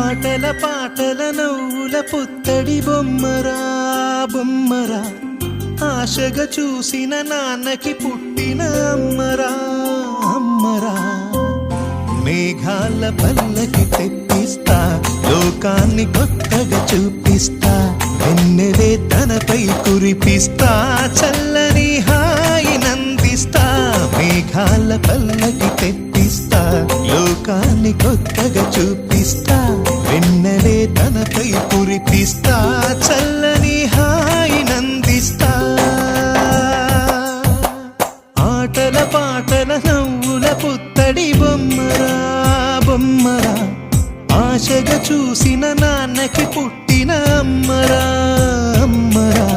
ఆటల పాటల నవ్వుల పుత్తడి బొమ్మరా బొమ్మరా, ఆశగా చూసిన నాన్నకి పుట్టిన అమ్మరా అమ్మరా. మేఘాల పల్లకి తెప్పిస్తా, లోకాన్ని కొత్తగా చూపిస్తా, వెన్నెలే తనపై కురిపిస్తా, చల్లని హాయి నందిస్తా. మేఘాల పల్లకి తెప్పిస్తా, లోకాన్ని కొత్తగా చూపిస్తా, వెన్నెలే తనపై కురిపిస్తా, చల్లని హాయి నందిస్తా. ఆటల పాటల నవ్వుల పుత్తడి బొమ్మరా బొమ్మరా, ఆశగా చూసిన నాన్నకి పుట్టిన అమ్మరా అమ్మరా.